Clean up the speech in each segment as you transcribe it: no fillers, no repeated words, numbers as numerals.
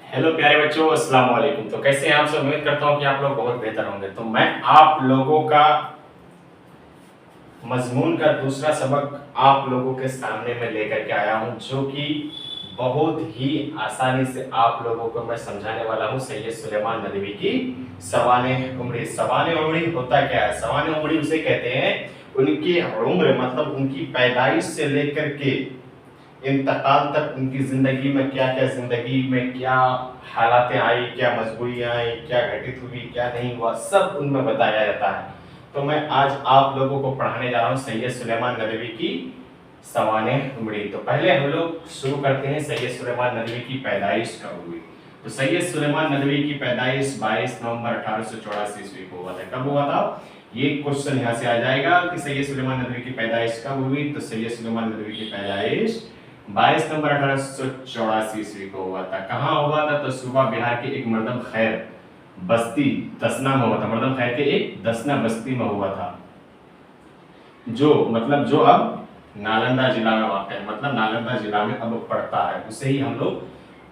Hello प्यारे बच्चों, अस्सलाम वालेकुम। तो कैसे हैं आप सब? उम्मीद करता हूं कि आप लोग बहुत बेहतर होंगे। तो मैं आप लोगों का मजमून का दूसरा सबक आप लोगों के सामने में लेकर के आया हूं, जो कि बहुत ही आसानी से आप लोगों को मैं समझाने वाला हूं। सैयद सुलेमान नदवी की सवाने उम्री। सवाने उम्री होता क्या है? सवाने उम्री उसे कहते हैं उनकी उम्र, मतलब उनकी पैदाइश से लेकर के इंतकाल तक उनकी जिंदगी में क्या क्या, जिंदगी में क्या हालातें आई, क्या मजबूरियां आई, क्या घटित हुई, क्या नहीं हुआ, सब उनमें बताया जाता है। तो मैं आज आप लोगों को पढ़ाने जा रहा हूँ सैयद सुलेमान नदवी की सवाने उमड़ी। तो पहले हम लोग शुरू करते हैं सैयद सुलेमान नदवी की पैदाइश कब हुई। तो सैयद सुलेमान नदवी की पैदाइश 22 नवंबर 1884 ईस्वी को हुआ था। कब हुआ था? ये क्वेश्चन यहाँ से आ जाएगा कि सैयद सुलेमान नदवी की पैदाइश कब हुई। तो सैयद सुलेमान नदवी की पैदाइश 22 नवंबर 1884 ईस्वी को हुआ था। कहाँ हुआ था? तो सूबा बिहार के एक मर्दम खैर बस्ती दसना में हुआ था। मर्दम खैर के एक दसना बस्ती में हुआ था, जो अब नालंदा जिला में वाक़ है। मतलब नालंदा जिला में अब पड़ता है, उसे ही हम लोग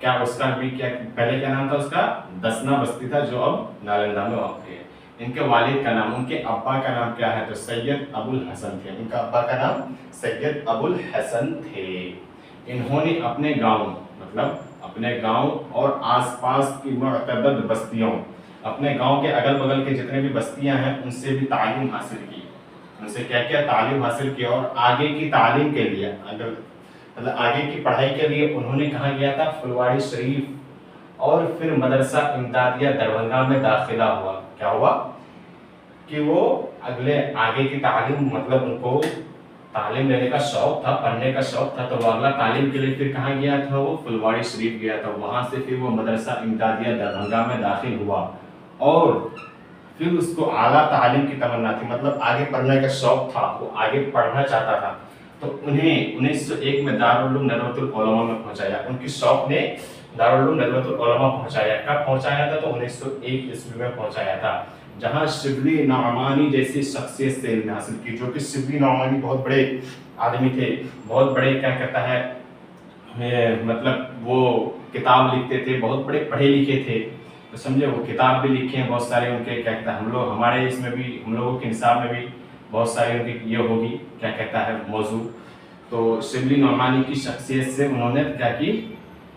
क्या, उसका भी क्या, पहले क्या नाम था उसका? दसना बस्ती था, जो अब नालंदा में वाक़ है। इनके वालिद का नाम, उनके अब्बा का नाम क्या है? तो सैयद अबुल हसन थे। इनका अब्बा का नाम सैयद अबुल हसन थे। इन्होंने अपने गांव, मतलब अपने गांव और आसपास की मुतअद्दिद बस्तियों, अपने गांव के अगल बगल के जितने भी बस्तियां हैं, उनसे भी तालीम हासिल की। उनसे क्या क्या तालीम हासिल की, और आगे की तालीम के लिए, अगर मतलब आगे की पढ़ाई के लिए उन्होंने कहाँ गया था? फुलवाड़ी शरीफ। और फिर मदरसा इमदादिया दरभंगा में दाखिला हुआ। क्या हुआ कि वो अगले आगे की तालीम, मतलब उनको तालीम लेने का शौक था, पढ़ने का शौक था, तो वो अगला तालीम के लिए फिर कहाँ गया था? वो फुलवाड़ी शरीफ गया था। वहां से फिर वो मदरसा इमदादिया दरभंगा में दाखिल हुआ, और फिर उसको आला तालीम की तमन्ना थी, मतलब आगे पढ़ने का शौक था, वो आगे पढ़ना चाहता था। तो उन्हें 1901 में दारुल उलूम नदवतुल उलमा में पहुंचाया। उनकी शौक ने दारुल उलूम नदवतुल उलमा पहुंचाया। कब पहुंचाया था? तो 1901 ईस्वी में पहुंचाया था, जहां शिबली नौमानी जैसी शख्सियत से इल्म हासिल की। जो कि शिबली नौमानी बहुत बड़े आदमी थे, बहुत बड़े, क्या कहता है, मतलब वो किताब लिखते थे, बहुत बड़े पढ़े लिखे थे। तो समझे, वो किताब भी लिखे हैं बहुत सारे उनके, क्या कहता है, हम लोग हमारे इसमें भी, हम लोगों के निसाब में भी बहुत सारी उनकी ये होगी, क्या कहता है, मौजू। तो शिबली नौमानी की शख्सियत से उन्होंने क्या की?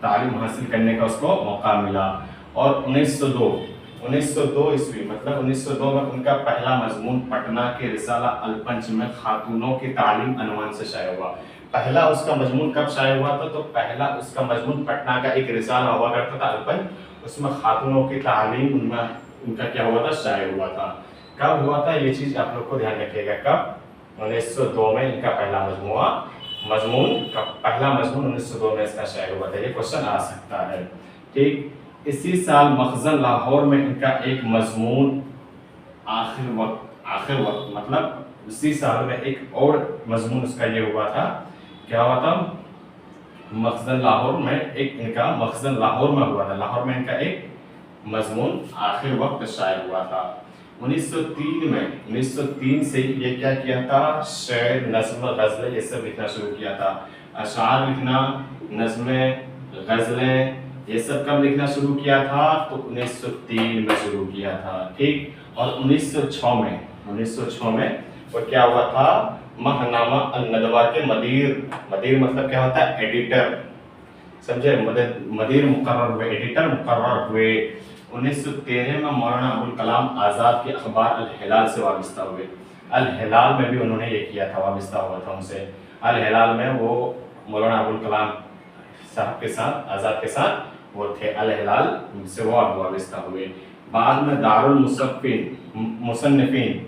तालीम हासिल करने का उसको मौका मिला। और 1902 ईस्वी, मतलब 1902 में उनका पहला मजमून पटना के रिसाला अलपंच में खातूनों की तालीम अनवान से शाया हुआ। पहला उसका मजमून कब शाया हुआ था? तो पहला उसका मजमून पटना का एक रिसाला हुआ करता था अलपंच, उसमें खातूनों की तालीम उनमें उनका क्या हुआ था? शाया हुआ था। कब हुआ था? ये चीज़ आप लोग को ध्यान रखिएगा। कब? 1902 में इनका पहला मजमून का पहला मजमून 1902 में इसका शाया हुआ था। ये क्वेश्चन आ सकता है, ठीक। इसी साल मखजन लाहौर में इनका एक मजमून आखिर वक्त, मतलब उसी साल में एक और मजमून उसका ये हुआ था। क्या हुआ था? मखजन लाहौर में हुआ था। लाहौर में इनका एक मजमून आखिर वक्त शाया हुआ था। 1903 से ये क्या किया था? शेर, नज़्म, गज़लें, ये सब लिखना शुरू किया था। अशार लिखना, नज़में, गज़लें, ये सब कब लिखना शुरू किया था? तो 1903 में शुरू किया था, ठीक। और 1906 में वो क्या हुआ था? महनामा अल-नदवा के मदीर मतलब क्या होता है? एडिटर, समझे, मदीर मुकर्रर हुए, एडिटर मुकर्रर हुए। 1913 में मौलाना अबुल कलाम आज़ाद के अखबार अल हिलाल से वाबस्ता हुए। अल हिलाल में भी उन्होंने ये किया था, वाबस्ता हुआ था उनसे। अल हिलाल में वो मौलाना अबुल कलाम साहब के साथ, आज़ाद के साथ वो थे, अल हिलाल से वो वाबस्ता हुए। बाद में दारुल मुसन्निफीन,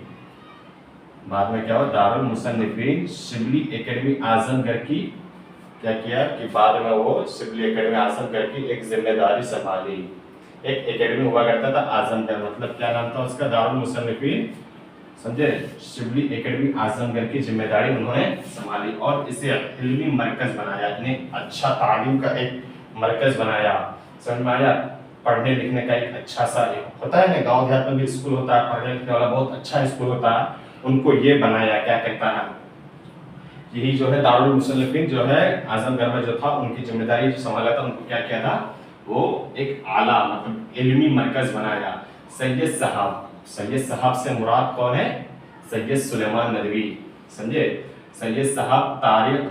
बाद में क्या हुआ? दारुल मुसन्निफीन शिबली एकेडमी आजमगढ़ की क्या किया कि बाद में वो शिबली एकेडमी आजमगढ़ की एक जिम्मेदारी संभाली। एक एकेडमी हुआ करता था आजमगढ़, मतलब क्या नाम था उसका? दारुल मुसन्निफीन, समझे, शिबली एकेडमी आजमगढ़ की जिम्मेदारी उन्होंने संभाली, और इसे इल्मी मरकज बनाया। इन्हें अच्छा तालीम का एक मरकज बनाया, समझ में आया? पढ़ने लिखने का एक अच्छा सा होता है ना, गाँव देहात में भी स्कूल होता है, पढ़ने लिखने वाला बहुत अच्छा स्कूल होता है, उनको ये बनाया। क्या कहता है, यही जो है दारुल मुसन्निफीन जो है आजमगढ़ में जो था, उनकी जिम्मेदारी जो संभाला था, उनको क्या किया था? वो एक आला मतलब इल्मी मरकज बनाया। सैयद साहब से मुराद कौन है? सैयद सुलेमान नदवी, समझे। सैयद साहब तारीख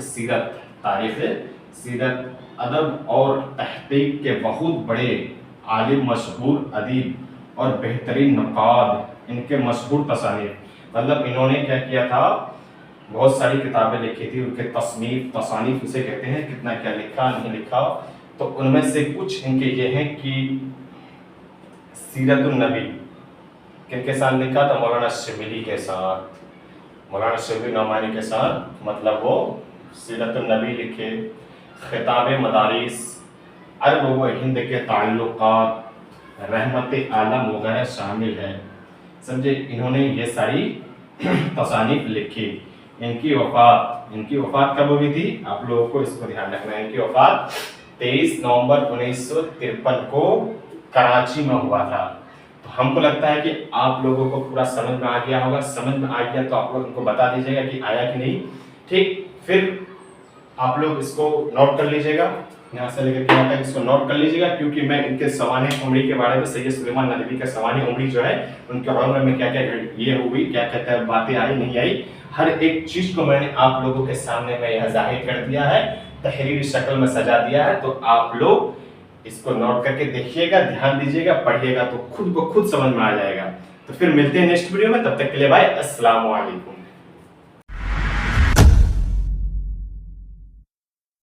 सीरत अदब और तहकीक के बहुत बड़े आलिम, मशहूर अदीब और बेहतरीन नक़ाद। इनके मशहूर तसानीफ, मतलब इन्होंने क्या किया था, बहुत सारी किताबें लिखी थी। उनके तसानीफ उसे कहते हैं, कितना क्या लिखा नहीं लिखा। तो उनमें से कुछ इनके ये हैं कि सीरतुन नबी किनके साथ लिखा था? मौलाना शिबली के साथ, मौलाना शिबली नौमानी के साथ, मतलब वो सीरतुन नबी लिखे। खिताब मदारिस, अरब व हिंद के ताल्लुकात, रहमत आलम वगैरह शामिल है, समझे। इन्होंने ये सारी तसानीफ लिखी। इनकी वफ़ात कब हुई थी? आप लोगों को इसको ध्यान रखना है। इनकी वफ़ात 23 नवंबर 1953 को कराची में हुआ था। तो हमको लगता है कि आप लोगों को पूरा समझ में आ गया होगा। समझ में आ गया तो आप लोग इनको बता दीजिएगा कि आया कि नहीं, ठीक। फिर आप लोग इसको नोट कर लीजिएगा, यहाँ से लेकर के यहाँ तक इसको नोट कर लीजिएगा, क्योंकि मैं इनके सवाने उम्री के बारे में, सैयद सुलेमान नदवी के सवाने उम्री जो है, उनके उम्र में क्या क्या ये हुई, क्या कहते हैं बातें आई नहीं आई, हर एक चीज को मैंने आप लोगों के सामने में यह जाहिर कर दिया है, तहरीरी शक्ल में सजा दिया है। तो आप लोग इसको नोट करके देखिएगा, ध्यान दीजिएगा, पढ़िएगा तो खुद ब खुद समझ में आ जाएगा। तो फिर मिलते हैं नेक्स्ट वीडियो में, तब तक के लिए बाय, अस्सलाम वालेकुम।